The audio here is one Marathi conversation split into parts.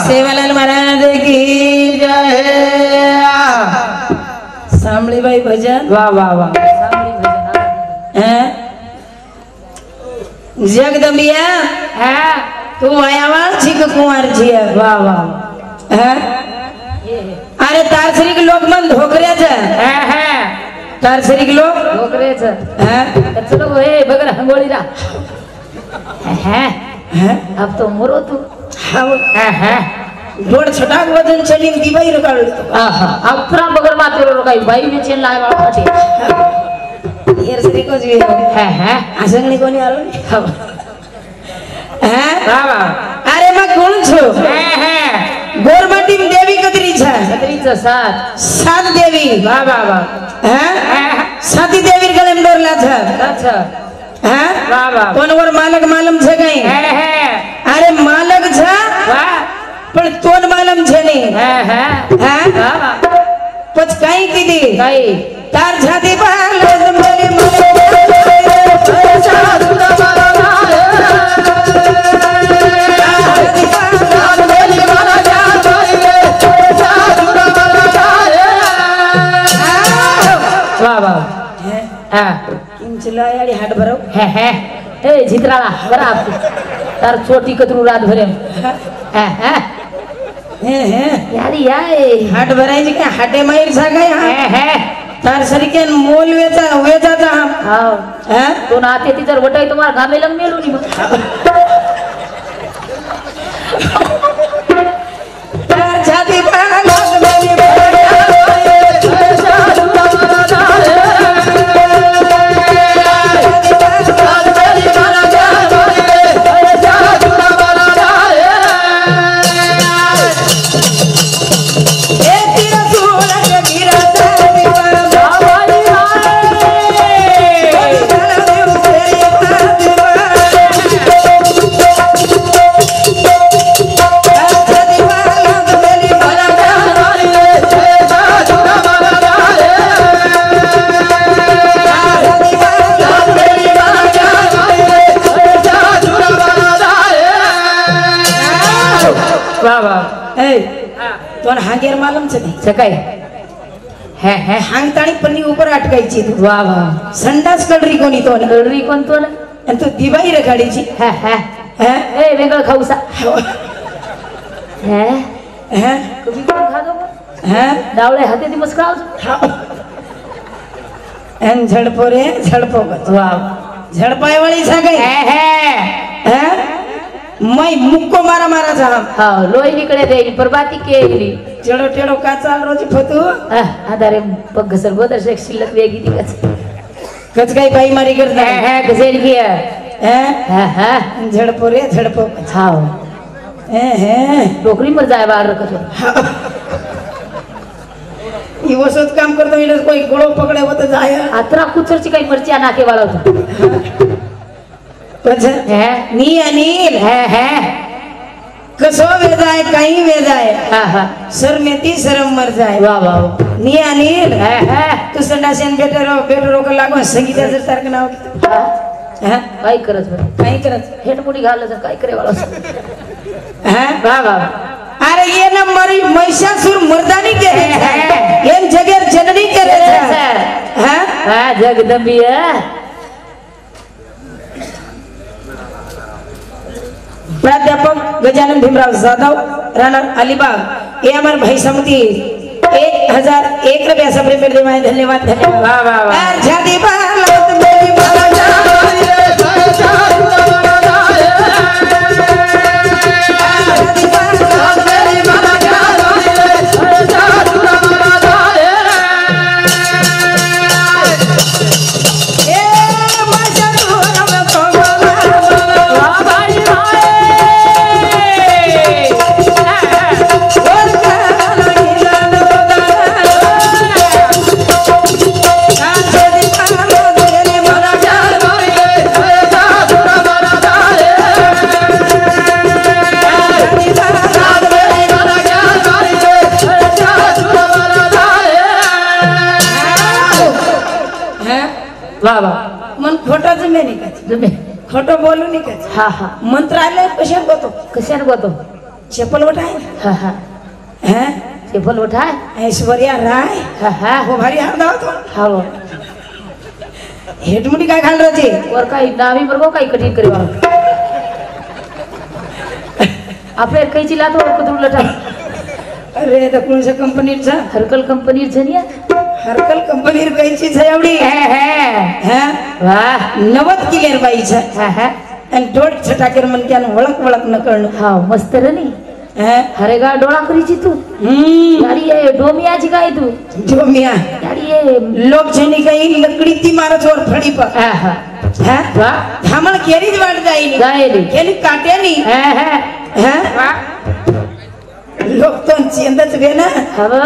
सेवालाल महाराज की जय। सांभळी बाई भजन वाह वाह वाह सांभळी भजन जगदंबिया तू आयावा छिक कुंवर छिया वाह वाह अरे तारसरीक लोक मन धोकऱ्याचं तारसरीक लोक धोकऱ्याचं चलो हे बघ ना हंगोळी रा अब तो मरो तू गोड छटाक वजन चली दिवाई रकाळ अब पूरा बगर माते रो काही बाई में चेन लाय वाला फाटे हेर सरी को जी असंगणी कोणी आलो अरे मग कोण छो गोरमाटी देवी कदरी छा कदरीचा सात देवी वाह वाह वाह साती देवी गलेम डोरला था अच्छा वाह वाह कोणवर मालक मालम छे गई अरे मालक छा पण तोन मालम छे नहीं पछ काई कीदी काई तार छाती पाल मेरी मन वाह वाह किम चलायाडी हाट भरो ए झित्राळा बरा आपली तार छोटी कतरू रात भरे यारी याय हाट भरायची काय हाटे माहीर सांगाय तार सरिकेन मोल वेचाचा हाव तो नाते ती जर वटाई तुम्हाला घामे लंग मेलू नी तार छाती पाल मेरी तोन हांगेर मालूम छे सकाय हांगताणी पन्नी ऊपर अटकायची तू वाह वाह संडास कडरी कोणी तोन कडरी कोण तोन आणि तू दिवाई रखाडीची ए वेगळ खाऊसा कभी कोण खादो डावळे हाते ती मस्काव एन झडपो रे झडपो वाह झडपाय वाली सगाई मैं मुक्को मारा मारा जा हां लोई निकडे देई परबाती केली टेडो टेडो का चाल रोज फतू आधारे पग घसर गोदर से शिल्लक वेगी ती कच काही बाई मारी करता घसेल की झडपो रे झडपो हाव टोकरी मर जाय बार कसो ई वसत काम करतो इने कोई गोळो पकडे होत जाय आत्रा कुचरची काही मरची नाके वाला होता नी अनिल कसो वेजाय काही वेजाय शर्मेती शरम मर जाय वाह वाह नी अनिल तू संडासेन बेटरो का लागो संगीताचं सारखं नाव काय करत काही करत हेट मुडी घाललं तर काय करे वाला वाह वाह अरे ये ना मरी महिषासुर मर्दानी के ये जगेर जननी करे हां जगदंबिया प्राध्यापक गजानन भीमराव जाधव राणा अलीबाग ये हमारे भाई समिति 1001 रुपया सब रुपये धन्यवाद धन्यवाद वाह वाह वाह जाति बालत मेरी बाला वाह वाह मन खोटा जमे नहीं का जमे खोटो बोलू नहीं का हाँ हाँ मंत्रालय कशात गोतो कशात गोतो चप्पल उठाए हाँ हाँ हैं चप्पल उठाए ऐश्वर्या राय हाँ हाँ वो भारी हाथ दाव तो हाँ हेटमुटी काय घाल रहे और काही नावी बरगो काही कठीण करी वाला आपले काही चिल्ला तो कुदरून लटा अरे तर कोणच्या कंपनीचा हरकल कंपनी जनिया हरकल कंपनीर काहीची आहे एवढी है वाह 90 किलेर बाईचा हाँ हाँ आणि डोट छटाकेर मन क्या वळक वळक न कळणं हाँ मस्त रनी हैं हरेगा डोळा करीची तू यारी ये डोमियाची काय तू जो मिया यारी ये लोक जनी काही लकडी ती मारत वर फडी पर हाँ हाँ हैं वाह धामण केरीच वाट जाईनी जायली केली काट्यानी हाँ हाँ हैं वाह लोक तो चेंदच गे ना हवा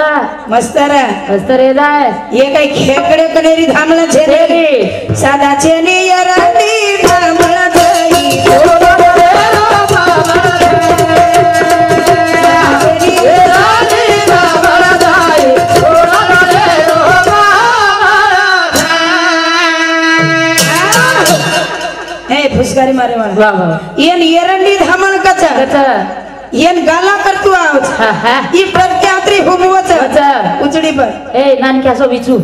मस्त रे मस्त रे दाय ये काही खेकडे कनेरी धामण छेली सादा छेली यरानी धामण जाई फुसकारी मारे मारे वाह वाह येन येरंडी धामण कचा कचा येन गाला करतू आवच हाँ हाँ ई प्रत्यात्री हुमवच कचा उचडी पर ए नान क्या सो बिचू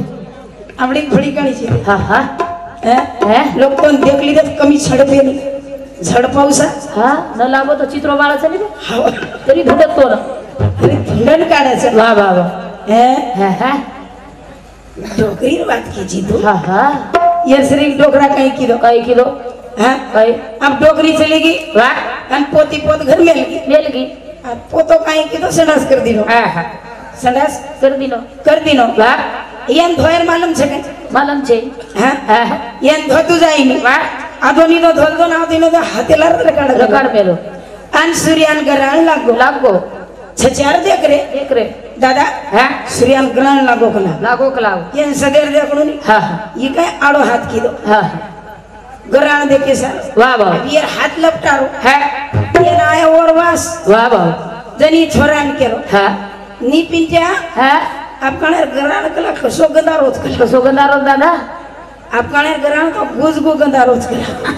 आवडी फडी काणी छे हाँ हाँ हैं लोक तो देखली तर कमी झडपेली झड पावसा हाँ न लागो तो चित्र बाळाचं नाही तरी धुडत तो ना अरे धुंडण काढायचं वाह वाह वाह हैं हाँ हाँ डोकरी बात कीची तू हाँ हाँ ये श्री डोकरा कहीं किलो कई किलो हैं कई अब डोकरी चलेगी वाह अन पोती पोत घर में लगी मेल की अब पोतो कहीं की तो संडास कर दिनो हाँ हाँ संडास कर दिनो वाह येन धोयर मालूम छे के मालूम छे हैं हाँ येन धोतू जाईनी वाह आदोनी तो धोल दो ना दिनो तो हातेला रकाड रकाड मेलो अन सूर्यान ग्रहण लागो लागो छचार देख रे देख रे दादा हाँ सूर्यान ग्रहण लागो कला लागो कलाव येन सदेर देखणो नी हाँ हाँ ये काय आडो हाथ की दो हाँ ग्रहण देखे सर वाह वाह अब ये हाथ लपटारो है ये आया और वास वाह वाह जनी छोरान केरो हाँ नी पिंजा हाँ आप कणे ग्रहण कला कसो गंदा रोज कला कसो गंधारो दादा आप कणे ग्रहण तो गुज गो गंदा रोज कला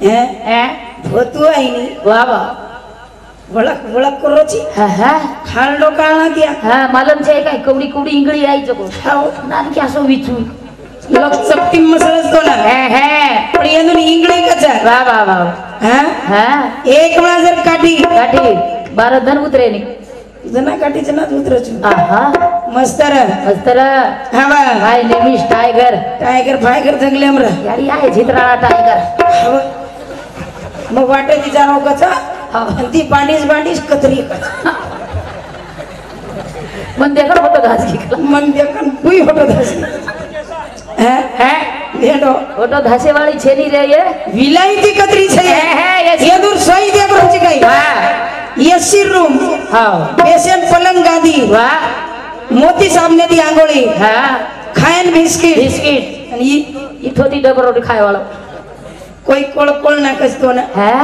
हैं है भोतू आईनी वाह वाह वळक वळक करोची हाँ हाँ खाल डोकाळा गया हाँ मालूम छे काय कवडी कवडी इंगळी आई जको हाव नान क्या सो बिचू लोक सक्ती मसळस तो ना है पण येदून इंगळी कचा वाह वाह वाह हां हाँ एक वेळा जर काठी काठी 12 धन उतरे नी जना काठी जना उतरचू आहा मस्त रे मस्त रे हा बा माय नेम इज टाइगर टायगर फायगर जंगले अमरा यारी आहे चित्राळा टाइगर मग वाटे ती जानो कचा आणि ती बांडीस कतरी कचा मन देखण होतो घास की मन देखन कुई होतो धस है भेटो होतो धासे वाली छेनी रे ये विलायती कतरी छे है ये दूर सोई देख रोची गई वाह एसी रूम हां बेसन पलंग गादी वाह मोती सामने दी आंगोळी हां खायन बिस्किट बिस्किट आणि इथोती डबर रोटी खाय वाला कोई कोळ ना कसतो ना है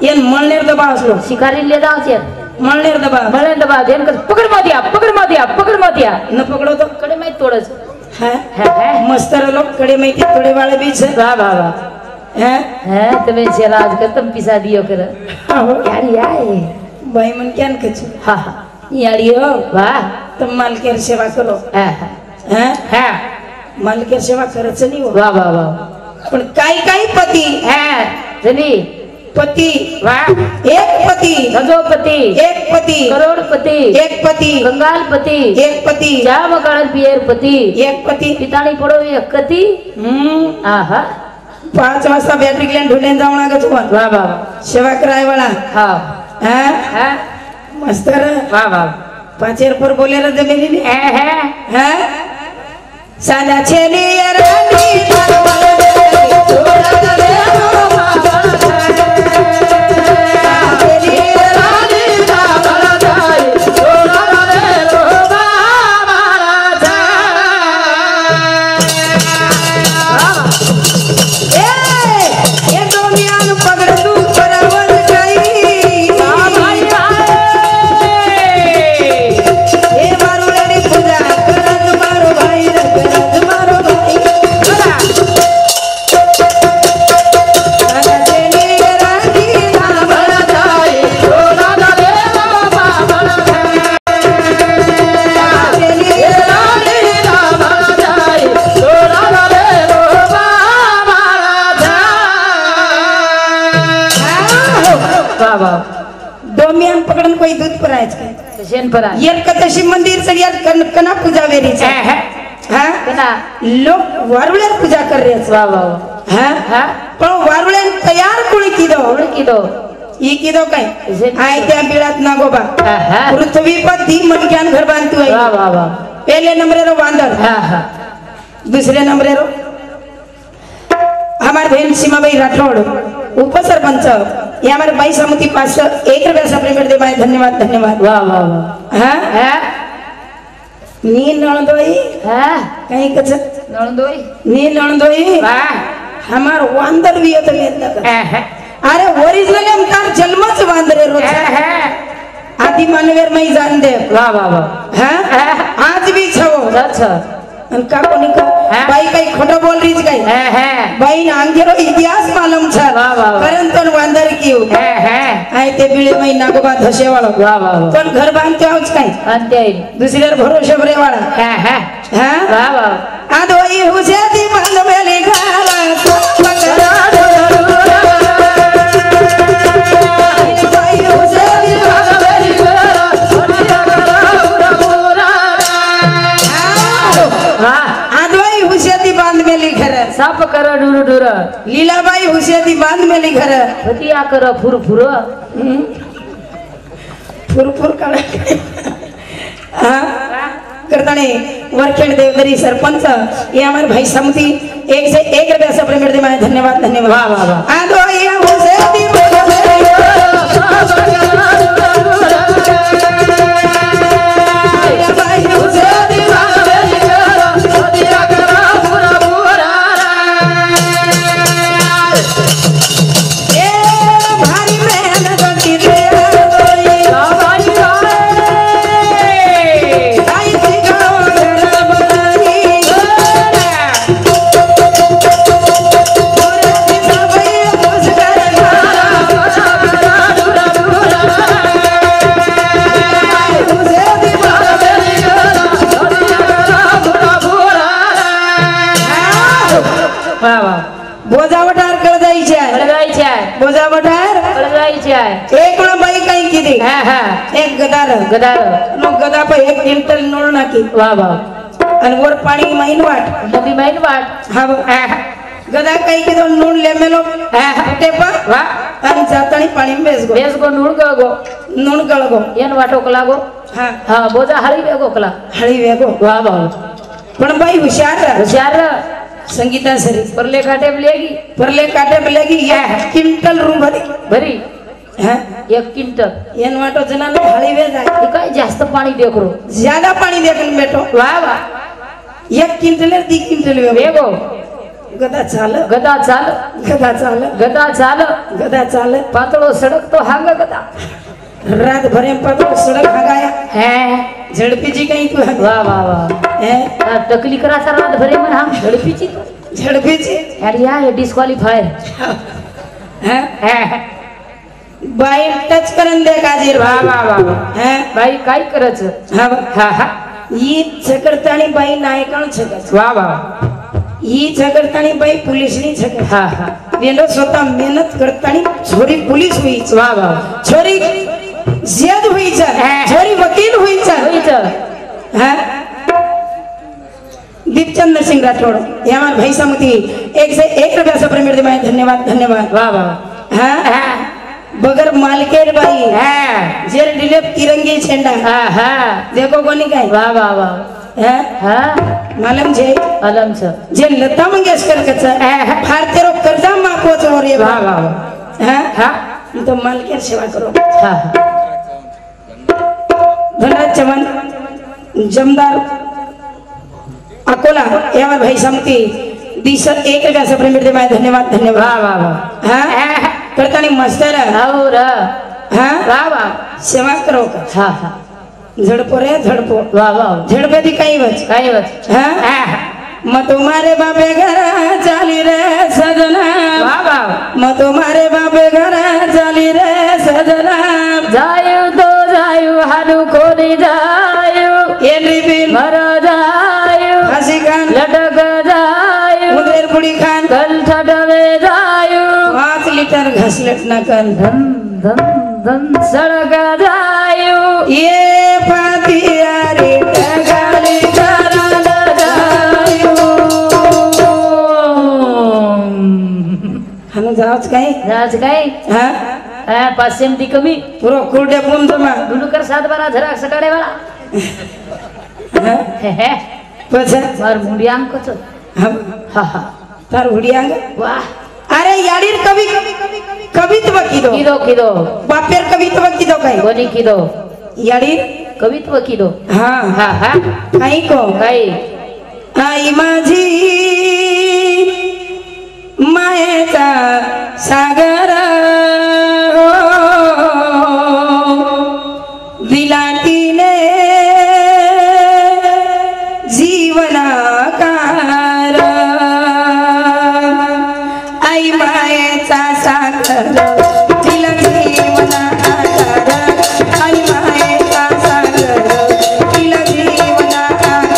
येन मळनेर दबा असलो शिकारी ले दाव छे मळनेर दबा मळे दबा देन कर पकड मतिया न पकडो तो कडे माहित तोडच है है मस्त लोग कड़े में थी थोड़े वाले बीच वाह वाह वाह है है तुम्हें चलाज कर तुम पिसा दियो कर यारी आए भाई मन क्या कछु हाँ हाँ यारी हो वाह तुम माल के सेवा करो है है माल के सेवा करच नहीं हो वाह वाह वाह पण काही पती है जनी पति वाह एक पति गजोपति एक पति करोड़पति एक पति कंगालपति एक पति जाम काळ पियर पति एक पति पिताणी पडो एक कती आहा 5 वाजता बॅटरी ग्लॅन ढोलेन जाऊ लागत हो वाह वाह सेवा कराय वाला हाँ हैं मस्त रे वाह वाह 5 पर बोले रे जमेली है हैं सादा छेली रानी परवल छोड़ा दे डोमियान पकडून कोई दूध परायचं शेण परा येर कतशी मंदिर चढियात कना पूजा वेरीच हा कना लोक वारुळ्यात पूजा कर रे वा वा हा हा पण वारुळ्यान तयार कोणी किदो किदो ई किदो काय आय त्या बिळात नागोबा हा पृथ्वी पर दी मनक्यान घर बांधतो वा वा वा पहले नंबर रो वांदर हा दूसरे नंबर रो हमारे बहन सीमाबाई राठौड़ उपसरपंच ये हमारे बाई समिति पास 1 रुपया सप्लीमेंट दे भाई धन्यवाद धन्यवाद वा वा वा हाँ हा नी नणदोई हा कहीं कछ नणदोई नी नणदोई वा हमार वांदर भी होत लेत हा अरे ओरिजिनल हम तार जन्मच वांदरे रोज आदि मानवेर मई जान दे वा वा वा हाँ आज भी छवो अच्छा अन का कोनी का बाई काही खोटं बोल रहीच काही बाई अंगेरो इतिहास मालूम छ परंतु वांदर कियो आय ते बिळे मई नागोबा धसेवाळो वा वा वा पण घर बांधते आहोत काही अंते दुसऱ्यावर भरोशा बरेवाळा हा वा वा आदोई हुसेती बांध मेली घाला पकड़ा आदवाई हुसेती बांध मेली घर साप कर डुर डुर लीलाबाई हुसेती बांध मेली घर हतिया कर फुर फुर फुरफुर काढ हाँ करताने वरखेड देवदरी सरपंच ये हमारे भाई समिति 1 से 1 रुपया सप्लीमेंट दे मैं धन्यवाद धन्यवाद वाह वाह वाह आदवाई हुसेती बोजावटार कर जायचे बोजावटार कर जायचे एक बाई काही किती एक गदार गदार नो गदा पे 1 क्विंटल नोळ नाकी वा वा आणि वर पाणी माइन वाट नदी माइन वाट हा गदा काही किदो नोळ ले मेलो टेपा वा आणि जातानी पाणी बेस गो नोळ गळगो एन वाटो कलागो हा बोजा हळी वेगो कला हळी वेगो वा वा पण बाई हुशार संगीता सरी परले काटे बलेगी ये क्विंटल रूम भरी हां 1 क्विंटल एन वाटो जना हळी वे जाय काय जास्त पाणी देखरो ज्यादा पाणी देखन बेटो वा वा 1 क्विंटल 2 क्विंटल वेगो गदा चाल पातळो सड़क तो हांग गदा रात भरे पातळो सड़क हागाया है झड़पीची काही तू वाह वाह वाह है टकली कराचा रात भरे मन हम झड़पीची झड़पीची अरिया ये डिस्क्वालिफायर है बाई टच करन दे काजीर वाह वाह वाह है बाई काय करच हा ई झगडतानी बाई नायकाण छगच वाह वाह ई झगडतानी बाई पोलीसनी छगच हा वेंडो स्वतः मेहनत करतानी छोरी पोलीस हुई वाह वाह छोरी जज हुई छोरी वकील हुई हां दीपचंद्र सिंह राठौड़ ये हमारे भाई समिति 1 से 1 रुपया सप्लीमेंट दे मैं धन्यवाद वाह वाह हां बगर मालकेर बाई जेर डिलेप तिरंगी झंडा देखो कोनी काय वाह वाह वाह मालूम छे आलम छ जे लता मंगेशकर कच भारतेरो कर्जा माफो छो रे वाह वाह हां तो मालकेर सेवा करो धनराज चमन जमदार अकोला ये हमारे भाई समिति 1 रुपया सप्लीमेंट दे मैं धन्यवाद वाह वाह वाह हां करतानी मास्टर और हां वाह वाह सेवा करो हां हां झड़पो रे झड़पो वाह वाह झड़पे दी कई बच हां म तुम्हारे बापे घर चाली रे सजना वाह वाह म तुम्हारे बापे घर चाली रे सजना जायु तो जायु हानु कोनी जायु एली बिन मर जायु हसी खान लटक जायु उधर बुढ़ी खान कल ठडवे जायु 5 लीटर घासलेट ना कर धम धम ધન સળગાયું એ પાતિયા રે ટગારે હાનું જાવच काय રાજ કઈ હા હા પાસેમથી કમી પૂરો કુરડે પૂંદમાં ડુલુકર સાત બારા જરાક સકાડે વાળા હે હે પછી માર મુંડિયાંગ કચો હા હા હા તાર હુડિયાંગ વાહ અરે યાડીર કવિ કવિત્વ કીધો કીધો કીધો બાપેર કવિત્વ કીધો કઈ કોની કીધો યાડીર કવિત્વ કીધો હા હા હા કઈ કો કઈ आई माझी मायेचा सागर दिला तिने जीवनाकार आई मायेचा सागर दिला जीवनाकार आई मायेचा सागर दिला जीवनाकार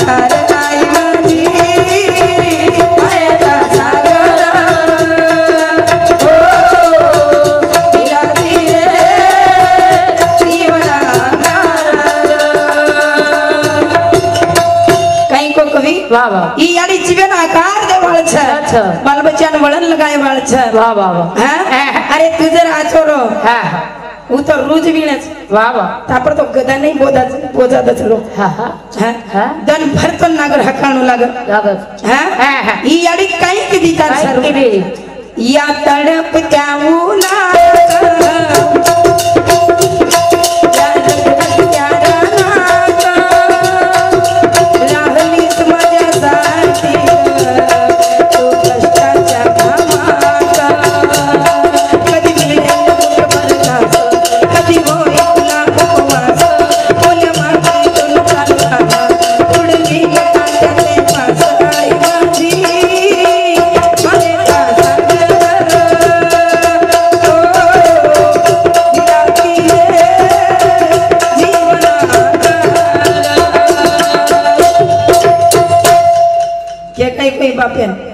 વાહ વાહ ઈ યાડી જીવન આકાર દેવાળ છે અચ્છા બાલ બચ્ચાને વળન લગાય વાળ છે વાહ વાહ વાહ હા અરે તું જરા આચોરો હા હું તો રોજ વીણે છે વાહ વાહ તાપર તો ગદા નહીં બોધા દચલો હા હા હા હા દન ભર તો નાગર હકાણું લાગર લાગત હા હા હા ઈ યાડી કઈ કીધી તાર સર કીધી યા તડપ ત્યાવું ના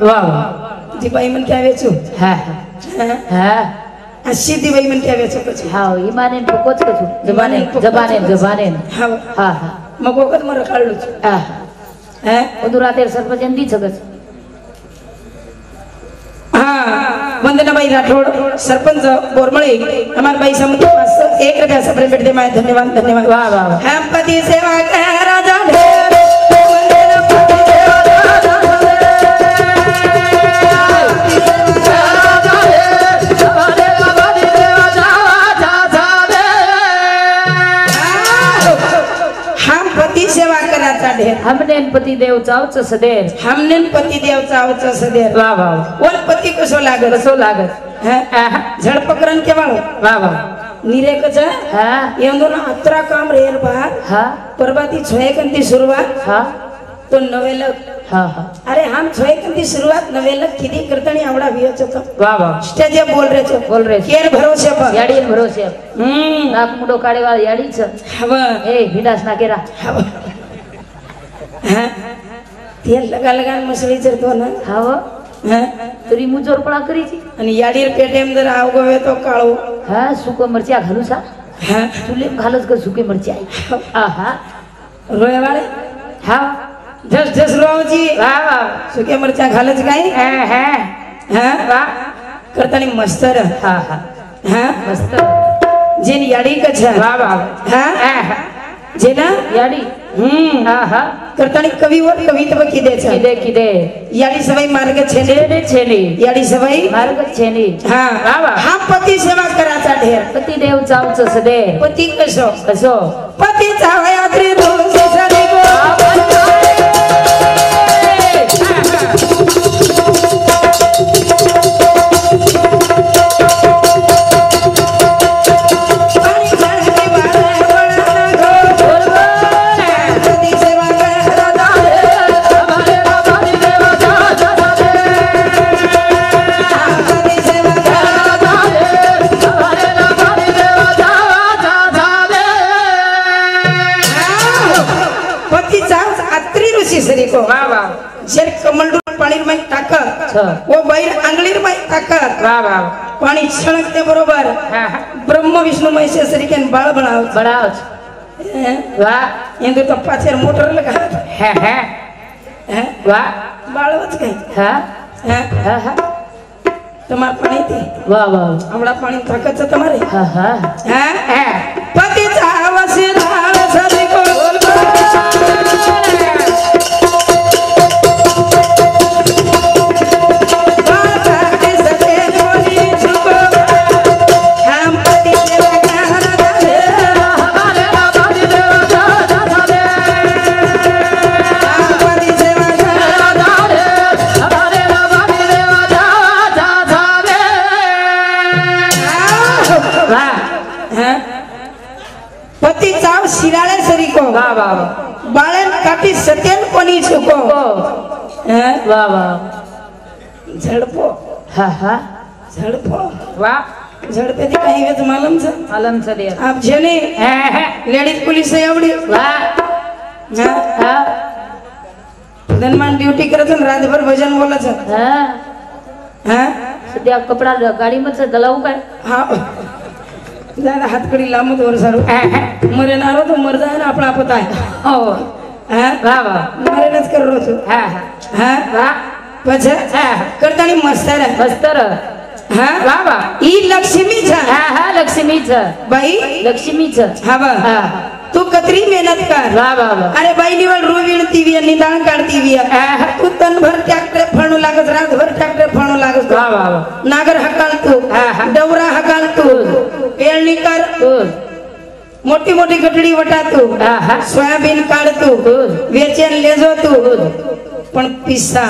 વાહ વાહ જી ભાઈ મને ક્યાં વેચું હા હા આ સીધી ભાઈ મને ક્યાં વેચું પછી હા ઈમાને પકો જ કછું જબાને જબાને જબાને હા હા હા મગો વખત મારે કાઢલું છું હા હે બધું રાતે સરપંચ એમ દી શકત હા वंदनाबाई राठोड सरपंच बोरमळे हमारे भाई समुद्र पास 1 रुपया सफर भेट दे माय धन्यवाद धन्यवाद वाह वाह वाह हम पति सेवा के राजा ढे हमने पति देव चावच सदेर हमने पति देव चावच सदेर वाह वाह वन पति कसो लागत है झडपकरण केवाळो वाह वाह निरेक छ हां येंदोन अत्रा काम रेर बार हां परबाती छोयकंती सुरुवात हां तो नवेलक हां हां अरे हम छोयकंती सुरुवात नवेलक किती करतणी आवडा वियो छ तो वाह वाह स्टेज बोल रे केर भरोसे पर याडी भरोसे नाक मुडो काढे वाला याडी छ हव ए विलास ना केरा हव हां तेल लगा मसळी चरतो ना हाव हां तरी मुजोरपणा करी छी आणि याडीर पेटेम जर आवगवे तो काळो हां सुको मरच्या घालू सा हां तुले घालच का सुके मरच्या आहा रोय वाले हां जस जस रोजी वाह वाह सुके मरच्या घालच काय हां हां हां वाह करतानी मस्तर हां हां हां मस्त जेन याडी कछ वाह वाह हां हां जेना याडी हां हां करतानी कविवर कवित्व किदे छ किदे याडी सवय मार्ग छेने छेने याडी सवय मार्ग छेने हां वाह वाह हा पती सेवा कराचा ढेर पती देव चावच सदे पती कसो कसो पती चावयात्री रोज सरी गो शेर कमलडून पाणी में ताकत वो बैर आंगलीर में ताकत वाह वाह पाणी छणकते बरोबर ब्रह्म विष्णु महेश्वरी के बाळ बनाव बनाव वाह इंदु तो पाछर मोटर लगा है वाह बाळवच काय हां તમાર પાણી થી વાહ વાહ હમણા પાણી તાકત છે તમારે હા હા હે પતિ ચાવસે લાલ સદી કો पति चाव शिराळे सरी को वाह वाह बाळन काटी सत्यन कोणी सुको वाह वाह झड़पो हाँ हाँ झड़पो वाह झड़पे थी कहीं वे मालूम से दिया आप जेने लेडीज पुलिस है आवड़ी वाह हाँ धनमान ड्यूटी करे छन रात भर भजन बोले छन हाँ हाँ सद्या कपड़ा गाड़ी में से दलाऊ का हाँ ज्यादा हाथ कड़ी लामो तो सारो मरे नारो तो मर जाए ना अपना पता है ओ हां वाह वाह मरे नच कर रो छो हां हां हां वाह पछे करतानी मस्तर मस्तर हां वाह वाह ई लक्ष्मी छ हां हां लक्ष्मी छ भाई लक्ष्मी छ हां बा हां तू कतरी मेहनत कर वाह वाह वाह अरे भाई निवल रो विनती वी निदान काढती वी तू तन भर ट्रैक्टर फणू लागत रात भर ट्रैक्टर फणू लागत वाह वाह वाह नागर हकाल तू डवरा हकाल तू पेरणी कर मोटी मोटी गटड़ी वटा तू सोयाबीन काढ तू वेचन लेजो तू पण पिस्सा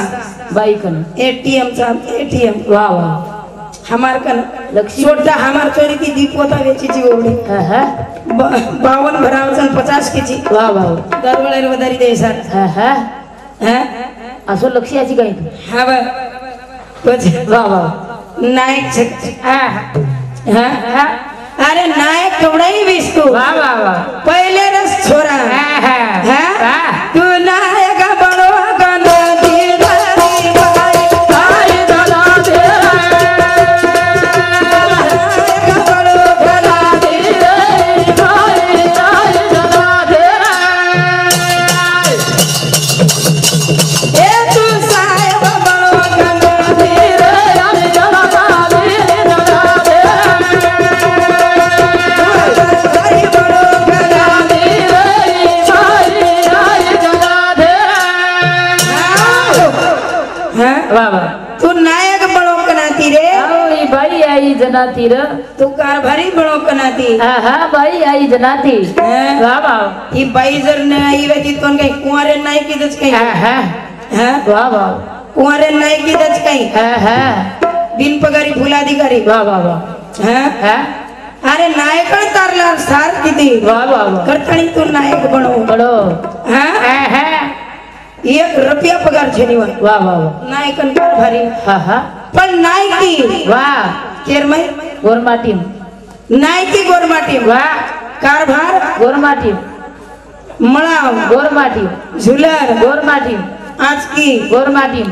बाई कन एटीएम चा एटीएम वाह वाह हमार कन लक्ष्मी छोटा हमार चोरी की दीपोता वेची जी ओडी 52 भरावचन 50 की जी वाह वाह दरवळेर वदारी दे सर हैं असो लक्ष्याची काय हां बा वाह वाह नायक छक हां अरे नायक कवडाई विस्तू वाह वाह वाह पहले रस छोरा हां तू नायक बड़ो गंद दीदारी भाई भाई दला दे नायक बड़ो गला दे भाई भाई दला दे ए तू साहेब बड़ो गंद दीदारी दला दे दला दे वाह वाह तू नायक बड़ो कनाती रे आई भाई आई जनाती रे तू कारभारी बड़ो कनाती हाँ भाई आई जनाती वाह वाह ये भाई जर ने आई वेती तोन कहीं कुंवारे नायक की दच कहीं हाँ वाह वाह कुंवारे नायक की दच कहीं दिन पगारी फुलाधिकारी वाह वाह वाह हाँ अरे नायक तारला सार किती वाह वाह वाह करतानी तू नायक बनो बड़ो हाँ ₹1 पगार छे निवा वाह वाह वाह नायकन कारभारी हाँ पण नायकी वाह केरमय गोरमाटी नायकी गोरमाटी वाह कारभार गोरमाटी मळाव गोरमाटी झुलर गोरमाटी आजकी गोरमाटी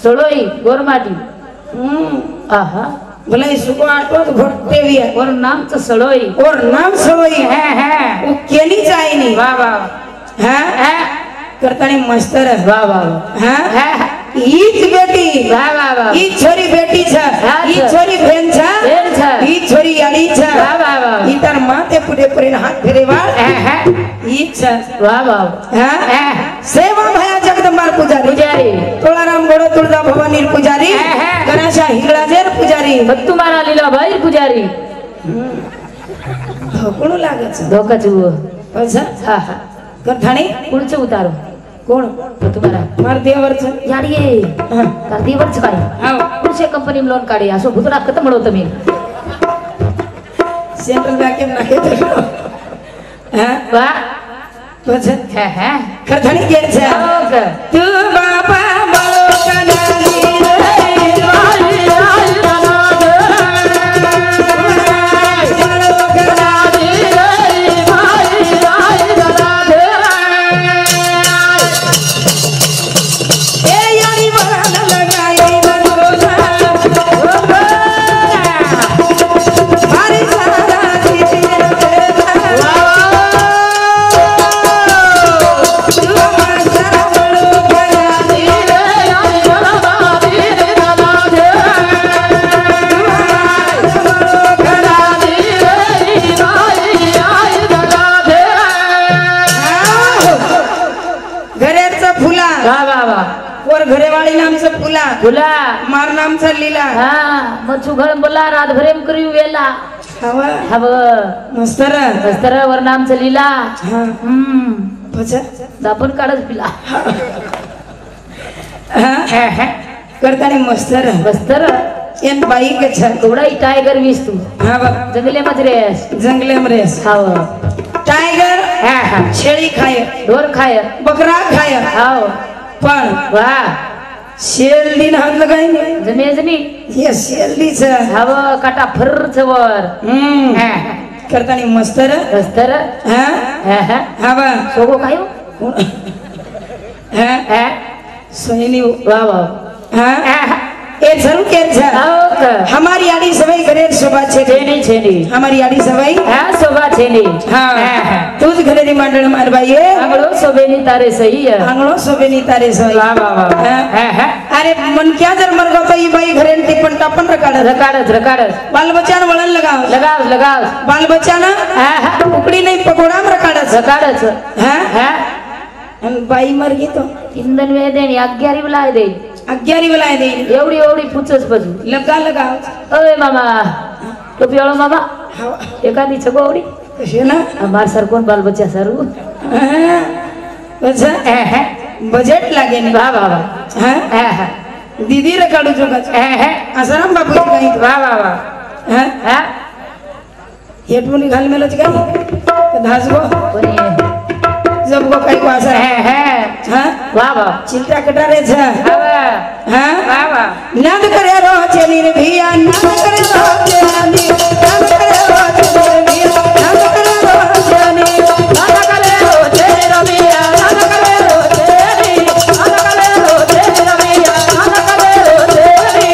सोळोई गोरमाटी आहा भले सुको आटो तो घोटते भी है और नाम तो सड़ोई और नाम सड़ोई है वो केनी चाहिए नहीं वाह वाह हैं करतानी मस्तर है वाह वाह हैं ईच बेटी वाह वाह वाह ई छोरी बेटी छ ई छोरी बहन छ ई छोरी अड़ी छ वाह वाह वाह ई तार माथे पुडे पुरे हाथ फेरे वाल ई छ वाह वाह हैं सेवा भया जगदंबा पुजारी तोलाराम गोड़ो तुलजा भवानी पुजारी गणेशा हिंगळाजेर पुजारी तुम्हारा लीला भाई पुजारी कोण लागत धोका जुओ अच्छा हां हां करथाणी पुढचं उतारो कोण तुम्हारा मार देवरच याडिये का देवरच काय हां पुढच्या कंपनी लोन काढे असो भुतडा कत म्हणतो मी सेंट्रल बँक में नाके हां वाह अच्छा हां करथाणी के छ तू बाबा बड़ो कनाली ए वाह और घरेवाळी नामचं फुला फुला मार नामचा लीला हा मग चुघळ बोला रात भरेम करू वेला हवा हव मस्तर वस्तर वर नामचं लीला हा पचा दापण काढच पिला हा करतानी मस्तर वस्तर एन बाई के छ कोडाई टाइगर वीस तू हा बा जंगले मजरेस जंगले में रेस हाव टाइगर हा शेळी खाय ढोर खाय बकरा खाय हाव पण वाह शेल दिन हात लगाई जमेजनी ये शेलदीच हाव काटा फरच वर करतानी मस्तर वस्तर हा हा बा सोगो खायो हा सोहिनी वाह वाह हाँ ए जरूर केर छ हमारी आड़ी सवाई घरे शोभा छे छेनी हमारी आड़ी सवाई हाँ शोभा छेनी हाँ तुझ घरे री मंडल मार भाई आंगड़ो शोभेनी तारे सही है आंगड़ो शोभेनी तारे सही वाह वाह वाह अरे मन क्या जर मर गो तो ये भाई घरे टिपन टापन रकाड़स बाल बच्चा न वळण लगाव बाल बच्चा न उकड़ी नहीं पकोड़ा में रकाड़स हाँ बाई मर गई तो इंधन वे देनी 11 बुलाए दे 11 बुलाए दे एवढी पुचच बजू लगा ओए मामा टोपी वाळो मामा एखादी छगो आवडी कशी ना हमार सर कोण बाल बच्चा सरू बजेट लागे नहीं वाह वाह हाँ दीदी रे काढू जो आसाराम बाबू काही वाह वाह वाह हाँ हेडफोन घाल मेलो काय धास गो जब को काही को आसा हाँ वाह वाह चिल्टा कटा रे छ हाँ वाह वाह नाद करे रो चली रे भिया नाद करे रो चली नाद करे रो चली नाद करे रो चली नाद करे रो चली रबिया नाद करे रो चली नाद करे रो चली रबिया नाद करे रो चली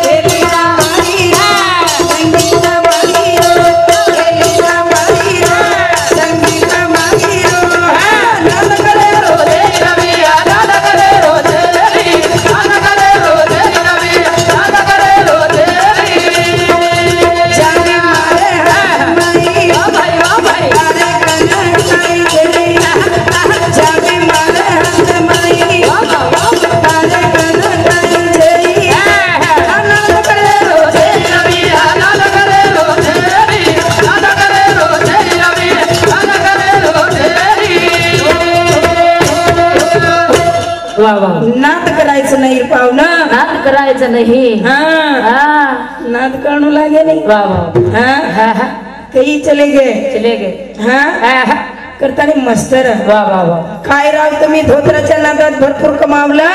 तेरीना मारीना संगीता मारीरो तेरीना मारीना संगीता मारीरो नाद करे रो चली रबिया नाद करे रो चली नाद करे रो चली रबिया नाद करे रो चली जाने मारे हमारी ओ भाई अरे कन्या काई चली जाने मारे हमारी ओ अरे कन्या काई चली नाद करे रो चली रबिया नाद करे रो चली नाद करे रो चली रबिया नाद करे रो चली वाह वाह नाद करायचं नाही पाव ना नाद करायचं नाही हाँ नाद करणं लागे नाही वाह वाह हाँ कई चले गए हाँ करतानी मस्तर वाह वाह वाह काय राव तुम्ही धोत्राच्या नादात भरपूर कमावलं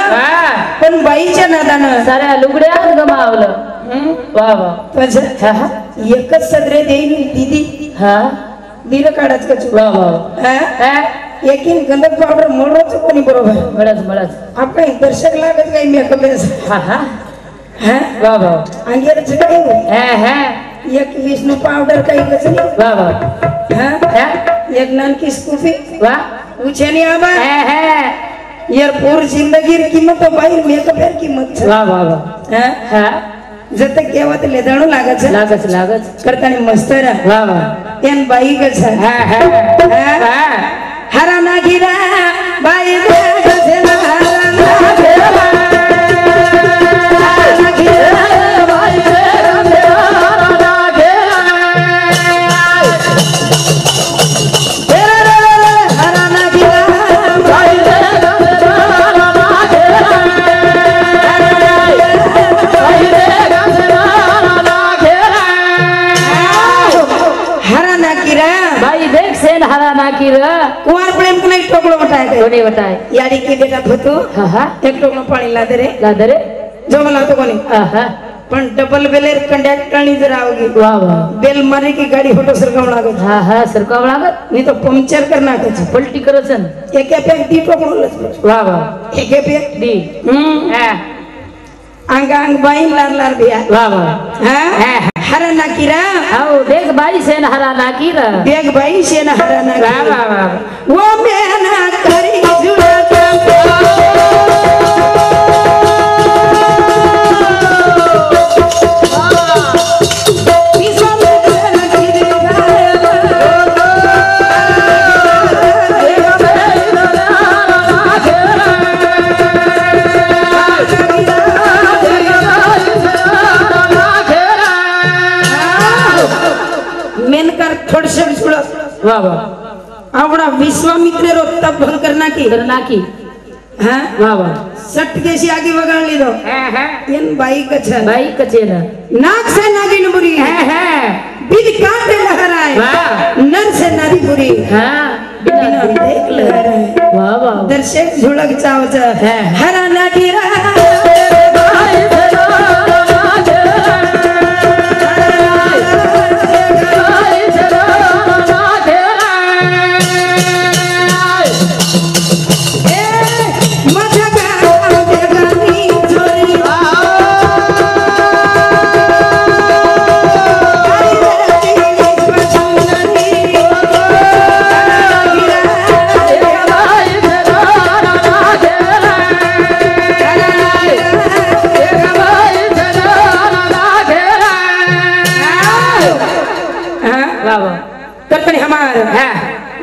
पण बाईच्या नादानं साऱ्या लुगड्यात गमावलं वाह वाह एकच सदरे देईन दीदी दिलं काढाच कचू वाह वाह एकीन गंधक पावडर मोडच कोणी बरोबर मळच आपण दर्शक लागत काही मेकअप वाह वाह अंगेरच काही एक विष्णू पावडर काही कच नाही वाह वाह एक नानकी स्कूफी वाह उछेनी आबा यार पूरी जिंदगी की कीमत तो भाई मेकअप यार कीमत वाह वाह वाह जत केवत लेदाणू लागत करतानी मस्तर वाह वाह एन बाई गच हरा ना गिरा बाई गच ना हरा ना गिरा कुमार प्रेम को नहीं टोकड़ो बटाए यारी की बेटा भतू एक टोकड़ो पानी ला दे रे जो मला तो कोणी पण डबल बेलेर कंडक्टरनी जर आवगी वाह वाह बेल मारे की गाडी फोटो सरकाव लागत सरकाव लागत नहीं तो पंक्चर करना कच पलटी करसन एक एक दी टोकड़ो वाह वाह एक एक दी अंग अंग बाई लार दिया वाह वाह हरा नाकीरा आओ देख बाई से न हरा नाकीरा देख बाई से न हरा नाकीरा वाह वाह वाह वो मेहना करी जुड़ा वाह वाह आवड़ा विश्वामित्र रो तप भंग करना की हाँ वाह वाह सट केसी आगे बगाड़ ली दो यन बाई कछन भाई कचेरा नाक से नागिन बुरी बिन कांटे लहराए नर से नारी बुरी बिना देख लहराए वाह वाह दर्शक झुलक चावच हरा नागिरा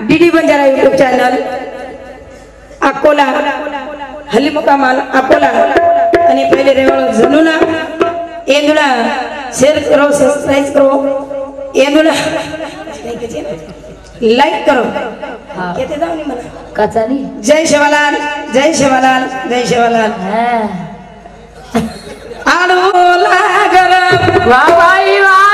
DD Banjara YouTube channel Akola हल्ली मुकामाल अकोला आणि पहिले रेवळ जणूना येंदुला शेअर करो सब्सक्राइब करो येंदुला लाइक करो केते जाऊ नी मला कचानी जय शिवलाल जय शिवलाल जय शिवलाल आडोला गर वाह बाई वाह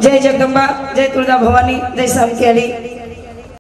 जय जगदम्बा जय तुलजा भवानी जय सावित्री